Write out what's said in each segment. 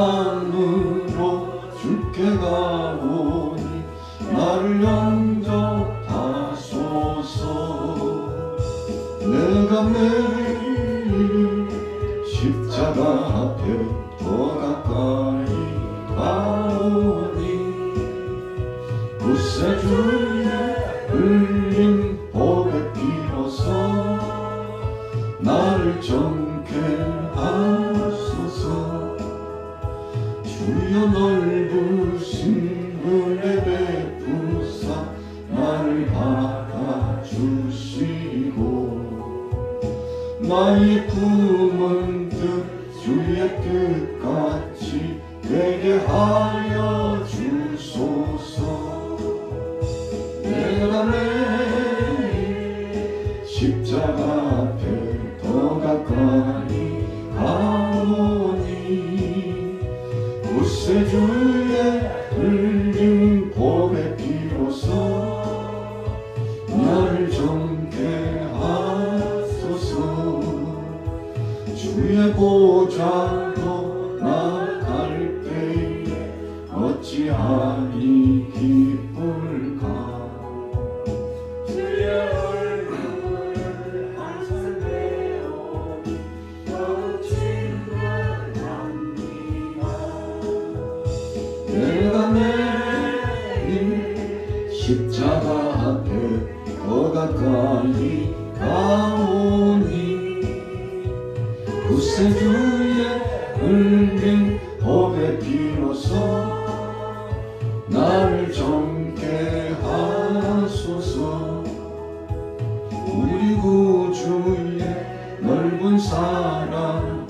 산으로 주께 가오니 나를 영접하소서. 내가 매일 십자가 앞에 더 가까이 가오니 구세주의 흘린 보배 피로서 나를 정케 하소서. 주여 넓으신 은혜 베푸사 나를 받아주시고 나의 품은 뜻 주의 뜻같이 되게 하여 주소서. 내가 매일 십자가 앞에 더 가까이 가오니 구세주의 흘린 보배 피로서 나를 정케 하소서. 주의 보좌로 나갈 때에 어찌하니 기쁠까. 주의 얼굴을 항상 배우니 더욱 친근합니다. 내가 매일 십자가 앞에 더 가까이 가오니 구세주의 흘린 보배 피로서 나를 정케 하소서. 우리 구주의 넓은 사랑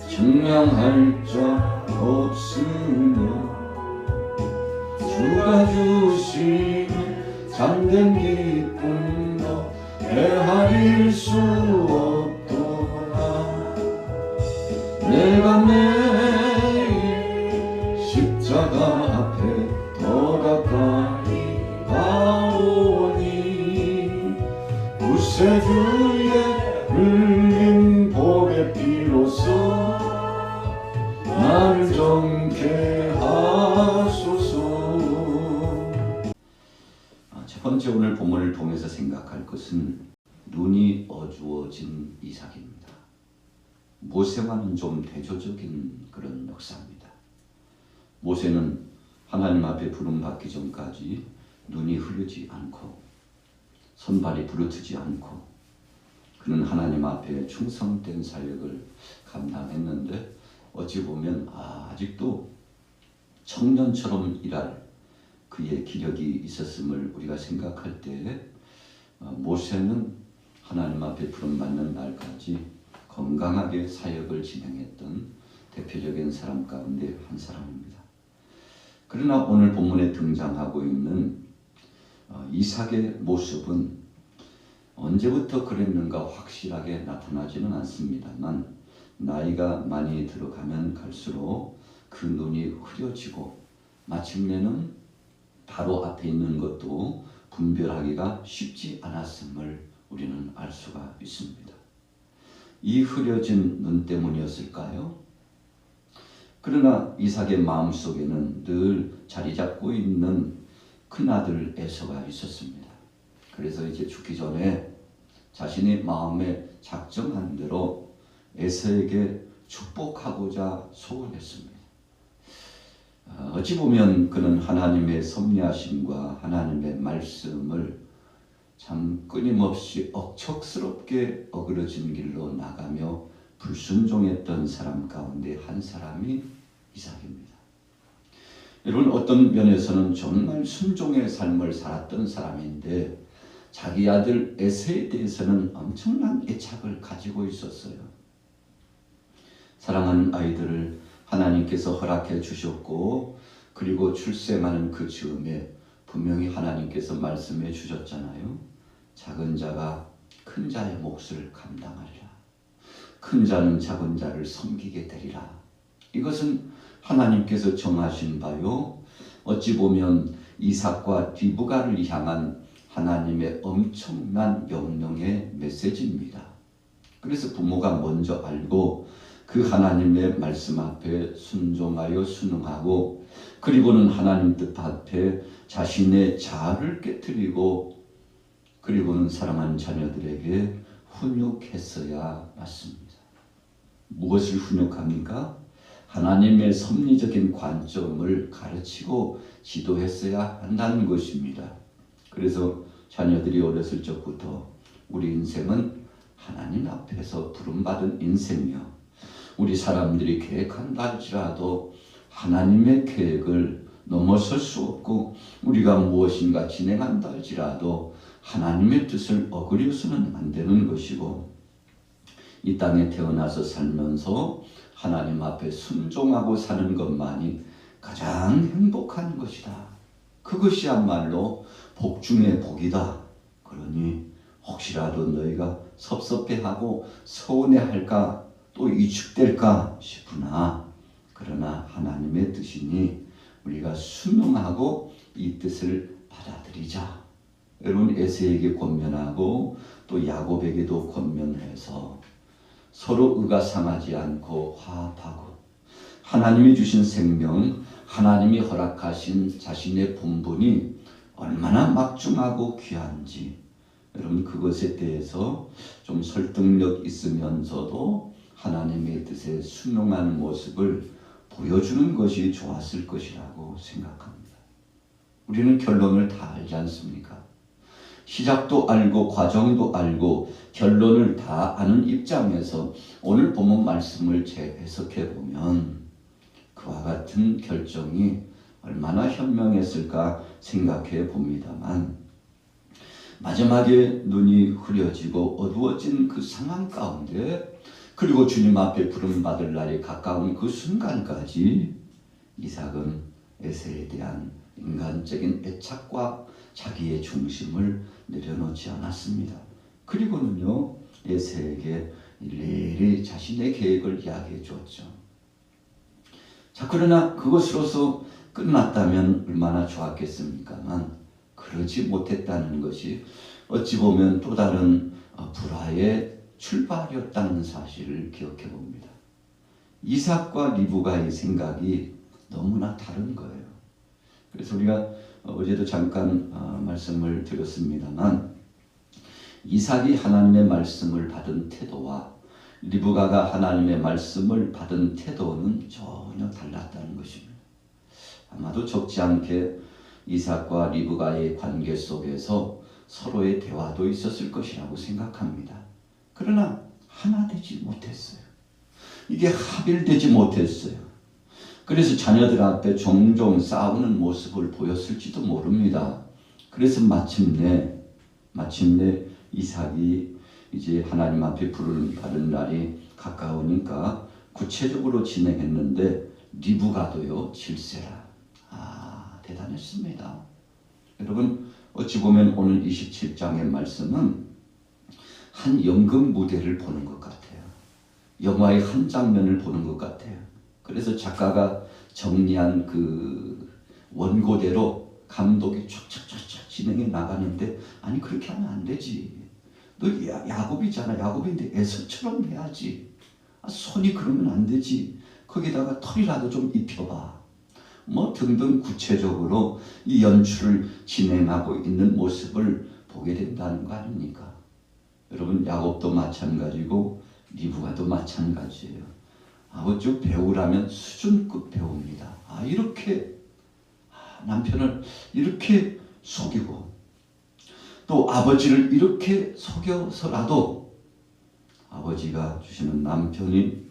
증명할 자 없으며 주가 주시는 참된 기쁨도 헤아릴 수 없도다. 내가 매일 십자가 앞에 더 가까이 가오니 구세주의 흘린 보배 피로서 나를 정케 하소서. 첫 번째 오늘 본문을 통해서 생각할 것은 눈이 어두워진 이삭입니다. 모세와는 좀 대조적인 그런 역사입니다. 모세는 하나님 앞에 부름받기 전까지 눈이 흐르지 않고 손발이 부르트지 않고 그는 하나님 앞에 충성된 사역을 감당했는데 어찌 보면 아직도 청년처럼 일할 그의 기력이 있었음을 우리가 생각할 때 모세는 하나님 앞에 부름받는 날까지 건강하게 사역을 진행했던 대표적인 사람 가운데 한 사람입니다. 그러나 오늘 본문에 등장하고 있는 이삭의 모습은 언제부터 그랬는가 확실하게 나타나지는 않습니다만 나이가 많이 들어가면 갈수록 그 눈이 흐려지고 마침내는 바로 앞에 있는 것도 분별하기가 쉽지 않았음을 우리는 알 수가 있습니다. 이 흐려진 눈 때문이었을까요? 그러나 이삭의 마음속에는 늘 자리 잡고 있는 큰아들 에서가 있었습니다. 그래서 이제 죽기 전에 자신이 마음에 작정한 대로 에서에게 축복하고자 소원했습니다. 어찌 보면 그는 하나님의 섭리하심과 하나님의 말씀을 참 끊임없이 억척스럽게 어그러진 길로 나가며 불순종했던 사람 가운데 한 사람이 이삭입니다. 여러분, 어떤 면에서는 정말 순종의 삶을 살았던 사람인데 자기 아들 에서에 대해서는 엄청난 애착을 가지고 있었어요. 사랑하는 아이들을 하나님께서 허락해 주셨고 그리고 출생하는 그 즈음에 분명히 하나님께서 말씀해 주셨잖아요. 작은 자가 큰 자의 몫을 감당하리라. 큰 자는 작은 자를 섬기게 되리라. 이것은 하나님께서 정하신 바요. 어찌 보면 이삭과 리브가를 향한 하나님의 엄청난 명령의 메시지입니다. 그래서 부모가 먼저 알고 그 하나님의 말씀 앞에 순종하여 순응하고 그리고는 하나님 뜻 앞에 자신의 자아를 깨뜨리고 그리고는 사랑하는 자녀들에게 훈육했어야 맞습니다. 무엇을 훈육합니까? 하나님의 섭리적인 관점을 가르치고 지도했어야 한다는 것입니다. 그래서 자녀들이 어렸을 적부터 우리 인생은 하나님 앞에서 부름받은 인생이요. 우리 사람들이 계획한다 할지라도 하나님의 계획을 넘어설 수 없고 우리가 무엇인가 진행한다 할지라도 하나님의 뜻을 어그려서는 안 되는 것이고 이 땅에 태어나서 살면서 하나님 앞에 순종하고 사는 것만이 가장 행복한 것이다. 그것이야말로 복 중의 복이다. 그러니 혹시라도 너희가 섭섭해하고 서운해할까 또 위축될까 싶으나 그러나 하나님의 뜻이니 우리가 순응하고 이 뜻을 받아들이자. 여러분 에세에게 권면하고 또 야곱에게도 권면해서 서로 의가 상하지 않고 화합하고 하나님이 주신 생명, 하나님이 허락하신 자신의 본분이 얼마나 막중하고 귀한지 여러분 그것에 대해서 좀 설득력 있으면서도 하나님의 뜻에 순응하는 모습을 보여주는 것이 좋았을 것이라고 생각합니다. 우리는 결론을 다 알지 않습니까? 시작도 알고 과정도 알고 결론을 다 아는 입장에서 오늘 본문 말씀을 재해석해 보면 그와 같은 결정이 얼마나 현명했을까 생각해 봅니다만 마지막에 눈이 흐려지고 어두워진 그 상황 가운데 그리고 주님 앞에 부름받을 날이 가까운 그 순간까지 이삭은 에세에 대한 인간적인 애착과 자기의 중심을 내려놓지 않았습니다. 그리고는요 에세에게 일일이 자신의 계획을 이야기해 주었죠. 자 그러나 그것으로서 끝났다면 얼마나 좋았겠습니까만 그러지 못했다는 것이 어찌 보면 또 다른 불화의 출발이었다는 사실을 기억해 봅니다. 이삭과 리브가의 생각이 너무나 다른 거예요. 그래서 우리가 어제도 잠깐 말씀을 드렸습니다만 이삭이 하나님의 말씀을 받은 태도와 리브가가 하나님의 말씀을 받은 태도는 전혀 달랐다는 것입니다. 아마도 적지 않게 이삭과 리브가의 관계 속에서 서로의 대화도 있었을 것이라고 생각합니다. 그러나 하나 되지 못했어요. 이게 합일되지 못했어요. 그래서 자녀들 앞에 종종 싸우는 모습을 보였을지도 모릅니다. 그래서 마침내 이삭이 이제 하나님 앞에 부름을 받은 날이 가까우니까 구체적으로 진행했는데 리브가도요 질세라. 대단했습니다. 여러분 어찌 보면 오늘 27장의 말씀은 한 연극 무대를 보는 것 같아요. 영화의 한 장면을 보는 것 같아요. 그래서 작가가 정리한 그 원고대로 감독이 촥촥촥촥 진행해 나가는데 아니 그렇게 하면 안 되지. 너 야곱이잖아. 야곱인데 에서처럼 해야지. 손이 그러면 안 되지. 거기다가 털이라도 좀 입혀봐. 뭐 등등 구체적으로 이 연출을 진행하고 있는 모습을 보게 된다는 거 아닙니까? 여러분 야곱도 마찬가지고 리브가도 마찬가지예요. 어쩌 배우라면 수준급 배우입니다. 이렇게 남편을 이렇게 속이고 또 아버지를 이렇게 속여서라도 아버지가 주시는 남편이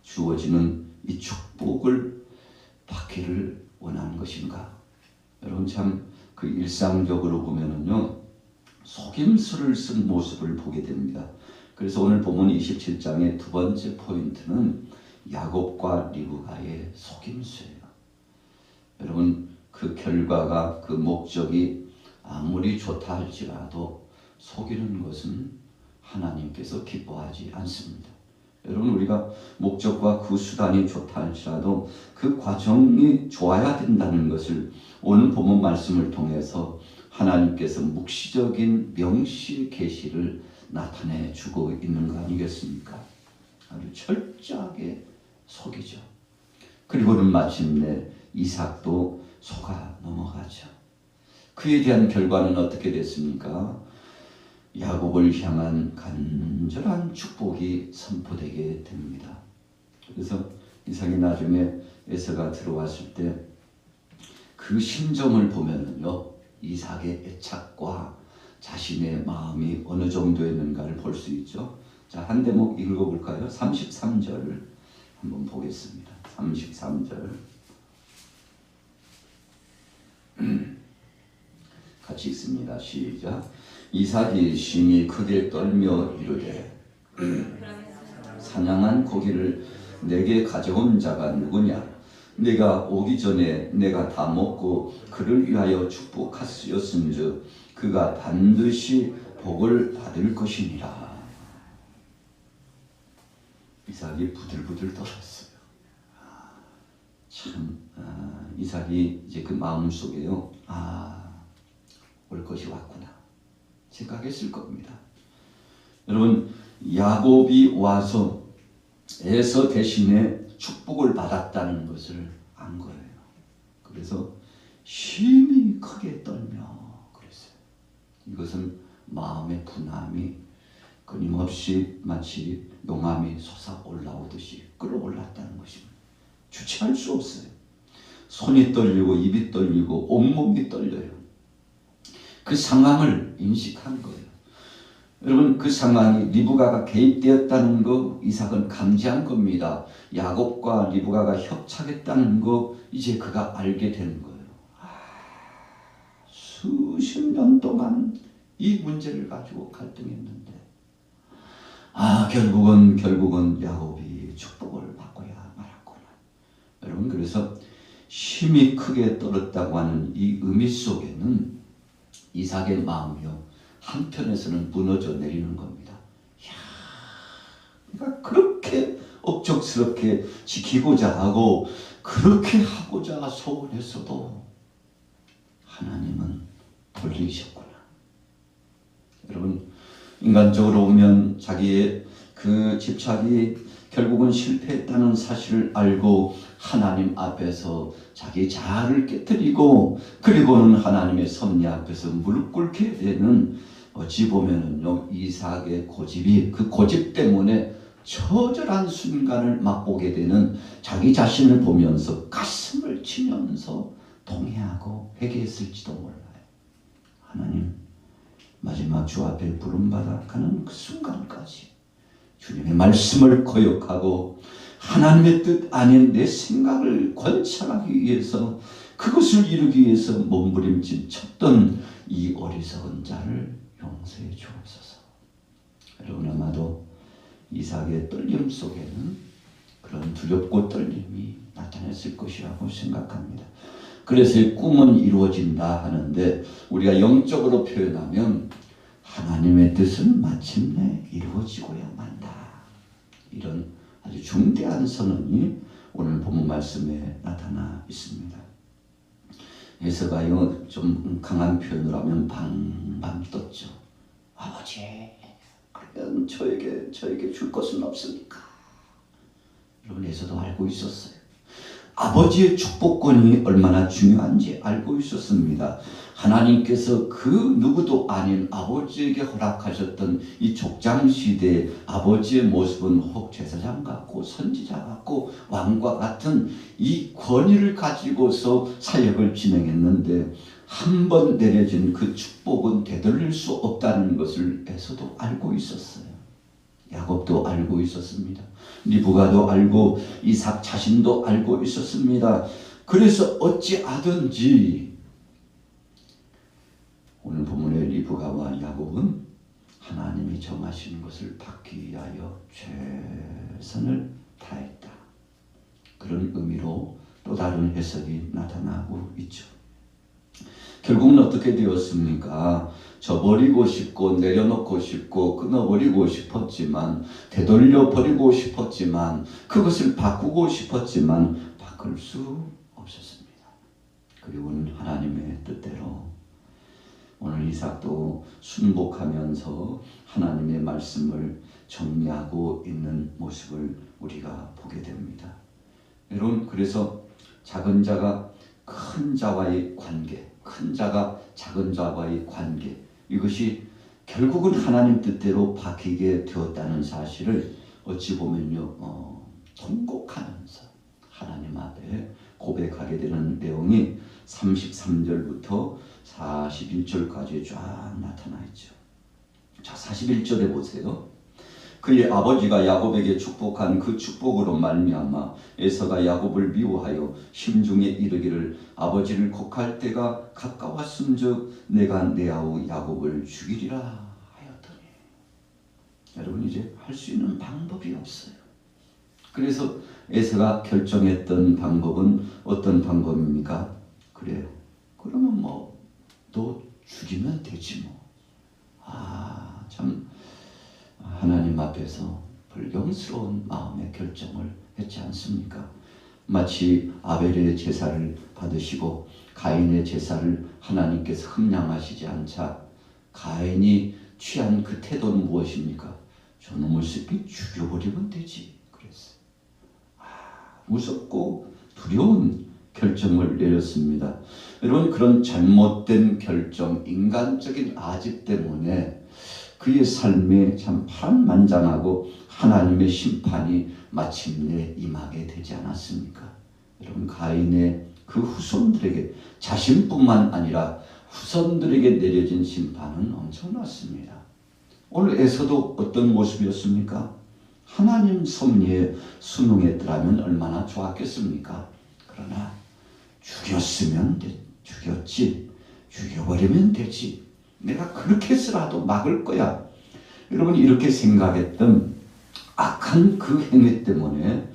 주어지는 이 축복을 받기를 원하는 것인가? 여러분 참 그 일상적으로 보면은요 속임수를 쓴 모습을 보게 됩니다. 그래서 오늘 본문 27장의 두 번째 포인트는 야곱과 리브가의 속임수예요. 여러분 그 결과가 그 목적이 아무리 좋다 할지라도 속이는 것은 하나님께서 기뻐하지 않습니다. 여러분 우리가 목적과 그 수단이 좋다 할지라도 그 과정이 좋아야 된다는 것을 오늘 본문 말씀을 통해서 하나님께서 묵시적인 명시 계시를 나타내 주고 있는 거 아니겠습니까? 아주 철저하게 속이죠. 그리고는 마침내 이삭도 속아 넘어가죠. 그에 대한 결과는 어떻게 됐습니까? 야곱을 향한 간절한 축복이 선포되게 됩니다. 그래서 이삭이 나중에 에서가 들어왔을 때 그 심정을 보면은요, 이삭의 애착과 자신의 마음이 어느 정도였는가를 볼 수 있죠. 자, 한 대목 읽어볼까요? 33절 한번 보겠습니다. 33절 같이 읽습니다. 시작. 이삭이 심히 크게 떨며 이르되 사냥한 고기를 내게 가져온 자가 누구냐? 내가 오기 전에 내가 다 먹고 그를 위하여 축복하였은즉 그가 반드시 복을 받을 것이니라. 이삭이 부들부들 떨었어요. 참, 이삭이 이제 그 마음 속에요, 올 것이 왔구나 생각했을 겁니다. 여러분, 야곱이 와서 에서 대신에 축복을 받았다는 것을 안 거예요. 그래서 심히 크게 떨며 그랬어요. 이것은 마음의 분함이 끊임없이 마치 용암이 솟아 올라오듯이 끌어올랐다는 것입니다. 주체할 수 없어요. 손이 떨리고 입이 떨리고 온몸이 떨려요. 그 상황을 인식한 거예요. 여러분, 그 상황이 리브가가 개입되었다는 거 이삭은 감지한 겁니다. 야곱과 리브가가 협착했다는 거 이제 그가 알게 되는 거예요. 수십 년 동안 이 문제를 가지고 갈등했는데 결국은 야곱이 축복을 받고야 말았구나. 여러분, 그래서 힘이 크게 떨었다고 하는 이 의미 속에는 이삭의 마음이요, 한편에서는 무너져 내리는 겁니다. 그러니까 그렇게 억척스럽게 지키고자 하고 그렇게 하고자 소원했어도 하나님은 돌리셨구나. 여러분, 인간적으로 보면 자기의 그 집착이 결국은 실패했다는 사실을 알고 하나님 앞에서 자기 자아를 깨뜨리고 그리고는 하나님의 섭리 앞에서 무릎 꿇게 되는, 어찌 보면은요, 이삭의 고집이, 그 고집 때문에 처절한 순간을 맛보게 되는, 자기 자신을 보면서 가슴을 치면서 동의하고 회개했을지도 몰라요. 하나님, 마지막 주 앞에 부름받아 가는 그 순간까지 주님의 말씀을 거역하고 하나님의 뜻 아닌 내 생각을 관찰하기 위해서, 그것을 이루기 위해서 몸부림쳐 쳤던 이 어리석은 자를 용서해 주옵소서. 여러분, 아마도 이삭의 떨림 속에는 그런 두렵고 떨림이 나타났을 것이라고 생각합니다. 그래서 꿈은 이루어진다 하는데, 우리가 영적으로 표현하면 하나님의 뜻은 마침내 이루어지고야 만다, 이런 아주 중대한 선언이 오늘 본문 말씀에 나타나 있습니다. 에서가요, 좀 강한 표현으로 하면 방방 떴죠. 아버지, 그러면 저에게 줄 것은 없습니까? 여러분, 에서도 알고 있었어요. 아버지의 축복권이 얼마나 중요한지 알고 있었습니다. 하나님께서 그 누구도 아닌 아버지에게 허락하셨던 이 족장시대의 아버지의 모습은 혹 제사장 같고 선지자 같고 왕과 같은 이 권위를 가지고서 사역을 진행했는데, 한 번 내려진 그 축복은 되돌릴 수 없다는 것을 에서도 알고 있었어요. 야곱도 알고 있었습니다. 리브가도 알고 이삭 자신도 알고 있었습니다. 그래서 어찌하든지 오늘 본문의 리브가와 야곱은 하나님이 정하신 것을 받기 위하여 최선을 다했다, 그런 의미로 또 다른 해석이 나타나고 있죠. 결국은 어떻게 되었습니까? 저버리고 싶고 내려놓고 싶고 끊어버리고 싶었지만, 되돌려 버리고 싶었지만, 그것을 바꾸고 싶었지만 바꿀 수 없었습니다. 그리고는 하나님의 뜻대로 오늘 이삭도 순복하면서 하나님의 말씀을 정리하고 있는 모습을 우리가 보게 됩니다. 여러분, 그래서 작은 자가 큰 자와의 관계, 큰 자가 작은 자와의 관계, 이것이 결국은 하나님 뜻대로 바뀌게 되었다는 사실을 어찌 보면요, 통곡하면서 하나님 앞에 고백하게 되는 내용이 33절부터 41절까지 쫙 나타나 있죠. 자, 41절에 보세요. 그의 아버지가 야곱에게 축복한 그 축복으로 말미암아 에서가 야곱을 미워하여 심중에 이르기를 아버지를 곡할 때가 가까웠음즉 내가 내 아우 야곱을 죽이리라 하였더니, 여러분, 이제 할 수 있는 방법이 없어요. 그래서 에서가 결정했던 방법은 어떤 방법입니까? 그래요, 그러면 뭐 너 죽이면 되지 뭐. 참 하나님 앞에서 불경스러운 마음의 결정을 했지 않습니까? 마치 아벨의 제사를 받으시고 가인의 제사를 하나님께서 흠량하시지 않자 가인이 취한 그 태도는 무엇입니까? 저놈을 새끼 죽여버리면 되지 그랬어요. 무섭고 두려운 결정을 내렸습니다. 여러분, 그런 잘못된 결정, 인간적인 아집 때문에 그의 삶에 참 파란만장하고 하나님의 심판이 마침내 임하게 되지 않았습니까? 여러분, 가인의 그 후손들에게, 자신뿐만 아니라 후손들에게 내려진 심판은 엄청났습니다. 오늘 에서도 어떤 모습이었습니까? 하나님 섭리에 순응했더라면 얼마나 좋았겠습니까? 그러나 죽였으면 죽였지, 죽여버리면 되지, 내가 그렇게 해서라도 막을 거야. 여러분, 이렇게 생각했던 악한 그 행위 때문에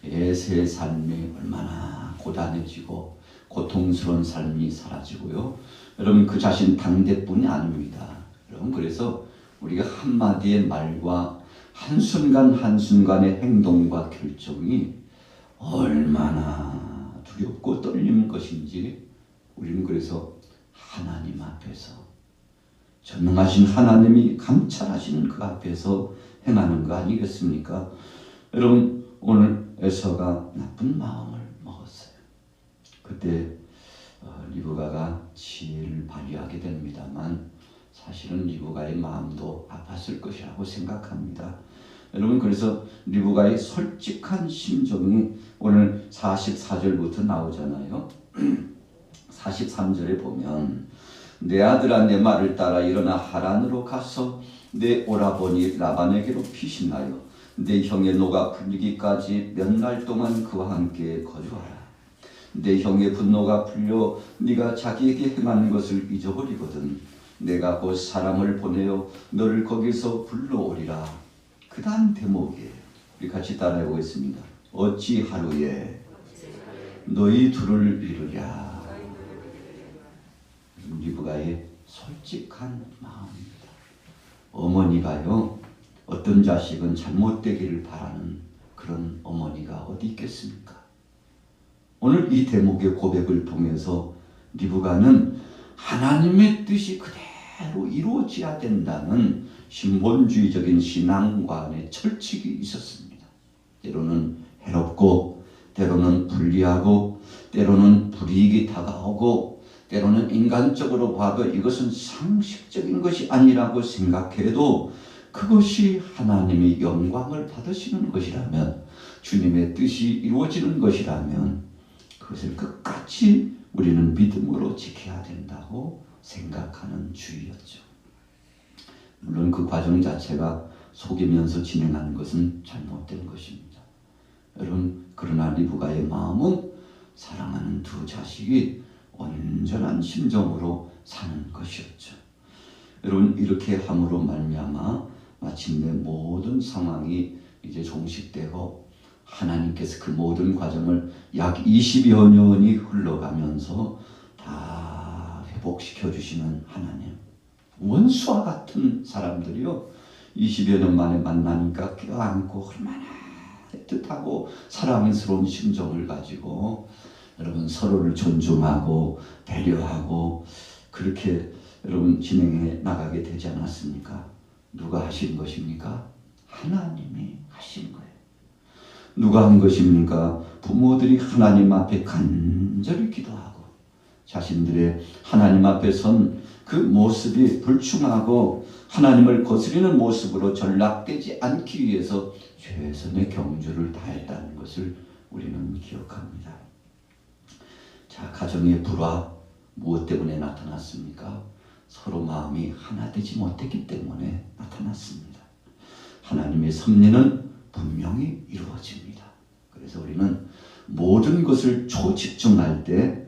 에서의 삶이 얼마나 고단해지고 고통스러운 삶이 사라지고요. 여러분, 그 자신 당대뿐이 아닙니다. 여러분, 그래서 우리가 한마디의 말과 한순간 한순간의 행동과 결정이 얼마나 두렵고 떨리는 것인지, 우리는 그래서 하나님 앞에서, 전능하신 하나님이 감찰하시는 그 앞에서 행하는 거 아니겠습니까? 여러분, 오늘 에서가 나쁜 마음을 먹었어요. 그때 리브가가 지혜를 발휘하게 됩니다만 사실은 리브가의 마음도 아팠을 것이라고 생각합니다. 여러분, 그래서 리브가의 솔직한 심정이 오늘 44절부터 나오잖아요. 43절에 보면 내 아들아, 내 말을 따라 일어나 하란으로 가서 내 오라버니 라반에게로 피신하여 내 형의 노가 풀리기까지 몇 날 동안 그와 함께 거주하라. 내 형의 분노가 풀려 네가 자기에게 행하는 것을 잊어버리거든 내가 곧 사람을 보내어 너를 거기서 불러오리라. 그 다음 대목이에요. 우리 같이 따라해보겠습니다. 어찌 하루에 너희 둘을 이루랴. 리브가의 솔직한 마음입니다. 어머니가요, 어떤 자식은 잘못되기를 바라는 그런 어머니가 어디 있겠습니까? 오늘 이 대목의 고백을 통해서 리브가는 하나님의 뜻이 그대로 이루어져야 된다는 신본주의적인 신앙관의 철칙이 있었습니다. 때로는 해롭고, 때로는 불리하고, 때로는 불이익이 다가오고, 때로는 인간적으로 봐도 이것은 상식적인 것이 아니라고 생각해도 그것이 하나님의 영광을 받으시는 것이라면, 주님의 뜻이 이루어지는 것이라면 그것을 끝까지 우리는 믿음으로 지켜야 된다고 생각하는 주의였죠. 물론 그 과정 자체가 속이면서 진행하는 것은 잘못된 것입니다. 여러분, 그러나 리브가의 마음은 사랑하는 두 자식이 온전한 심정으로 사는 것이었죠. 여러분, 이렇게 함으로 말미암아 마침내 모든 상황이 이제 종식되고 하나님께서 그 모든 과정을 약 20여 년이 흘러가면서 다 회복시켜 주시는 하나님. 원수와 같은 사람들이요, 20여 년 만에 만나니까 껴안고 얼마나 애틋하고 사랑스러운 심정을 가지고 여러분 서로를 존중하고 배려하고 그렇게 여러분 진행해 나가게 되지 않았습니까? 누가 하신 것입니까? 하나님이 하신 거예요. 누가 한 것입니까? 부모들이 하나님 앞에 간절히 기도하고 자신들의 하나님 앞에 선 그 모습이 불충하고 하나님을 거스리는 모습으로 전락되지 않기 위해서 최선의 경주를 다했다는 것을 우리는 기억합니다. 자, 가정의 불화 무엇 때문에 나타났습니까? 서로 마음이 하나 되지 못했기 때문에 나타났습니다. 하나님의 섭리는 분명히 이루어집니다. 그래서 우리는 모든 것을 초집중할 때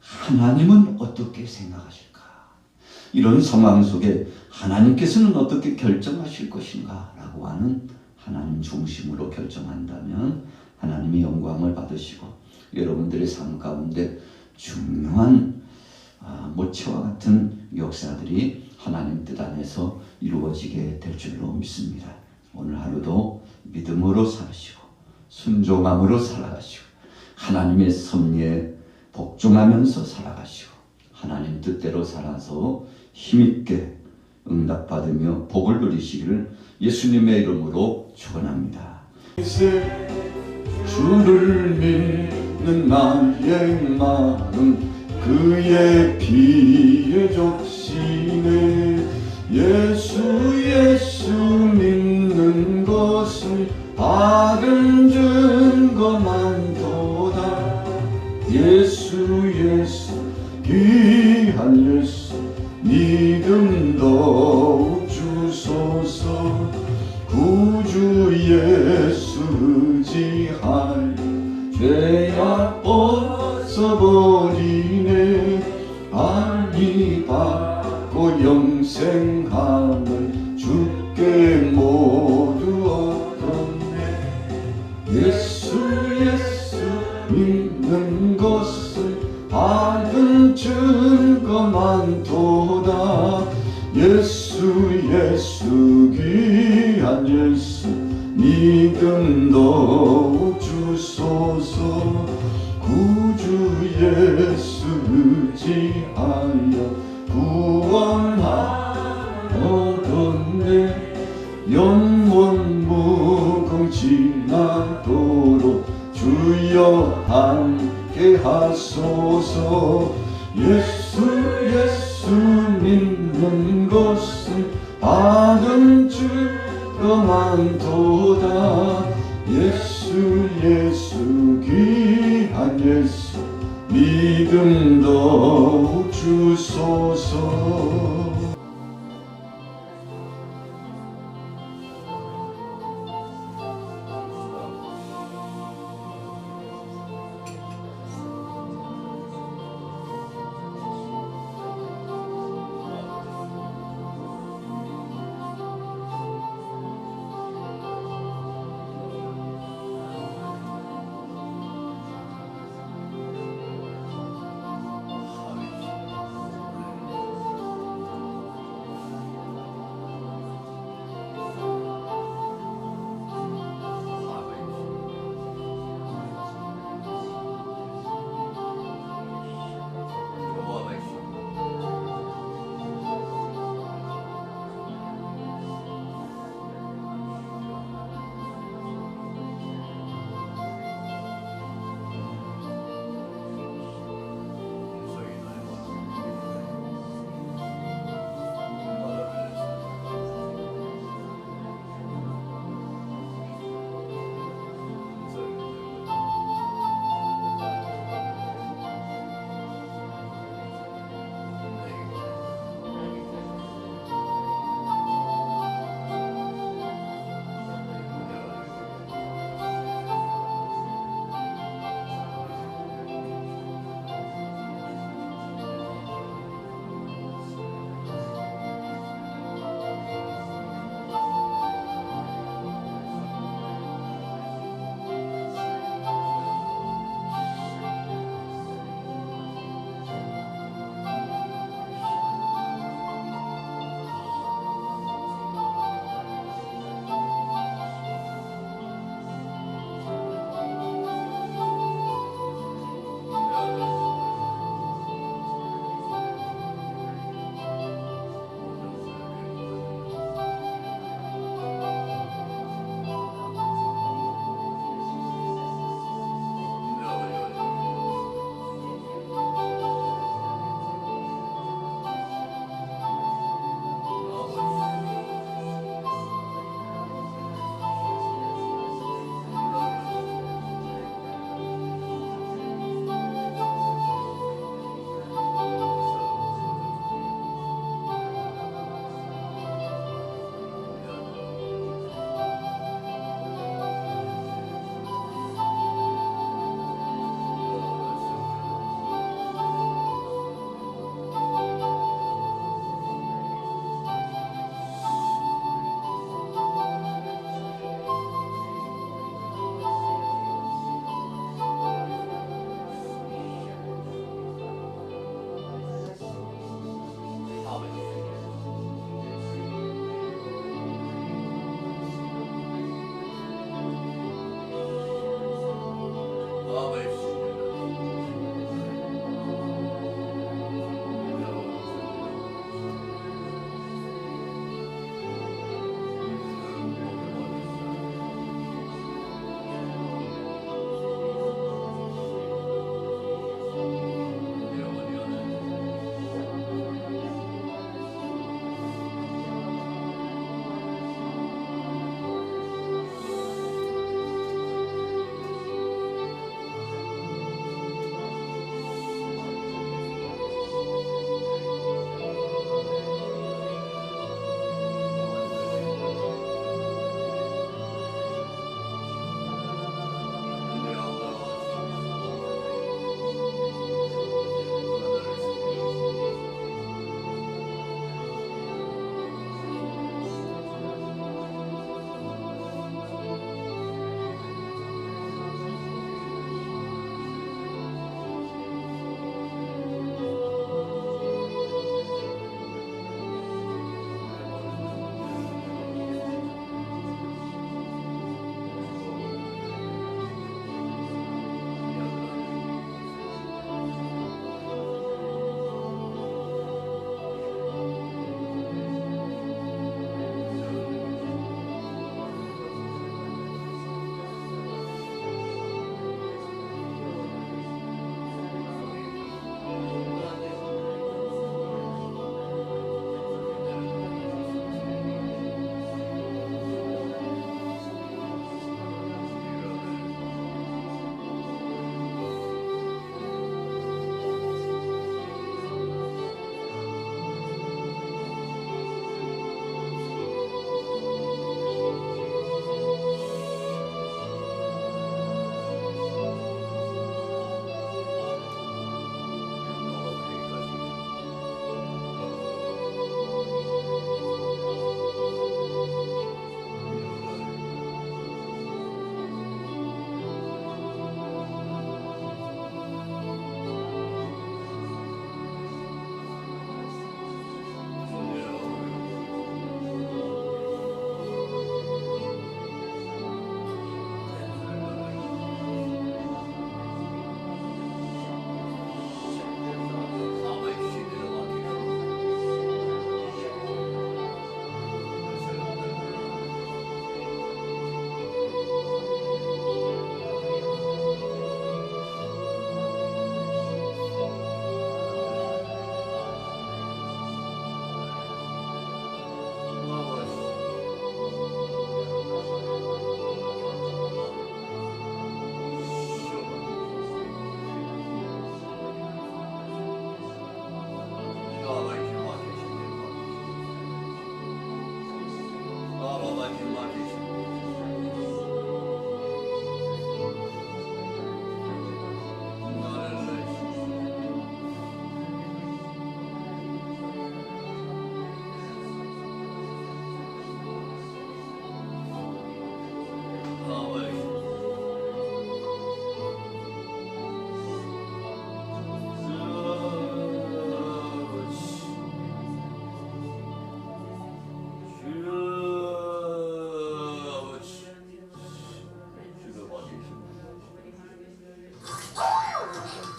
하나님은 어떻게 생각하실까? 이런 상황 속에 하나님께서는 어떻게 결정하실 것인가? 라고 하는 하나님 중심으로 결정한다면 하나님의 영광을 받으시고 여러분들의 삶 가운데 중요한 모체와 같은 역사들이 하나님 뜻 안에서 이루어지게 될 줄로 믿습니다. 오늘 하루도 믿음으로 살으시고 순종함으로 살아가시고 하나님의 섭리에 복종하면서 살아가시고 하나님 뜻대로 살아서 힘있게 응답받으며 복을 누리시기를 예수님의 이름으로 축원합니다. 주를 믿는 나의 마음 그의 피에 적시네. 예수 믿는 것은 바른 증거만도다. 예수 귀한 예수 믿음 더욱 주소서. 구주 예수 의지하여 죄악 벗어버리네. 빨리 받고 영생함을 주께 모두 얻었네. 예수 믿는 것을 받은 증거만도다. 예수 귀한 예수 믿음 더욱 주소서. 구주 예수 의지하여 구원하얻었네. 영원 무궁지나도록 주여 함께 하소서. 예수 믿는 것은 받은 증거만도다. 예수 귀한 예수 믿음 더욱 주소서.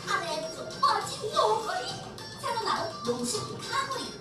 他们祖国今有何意？才能拿我龙心看过你？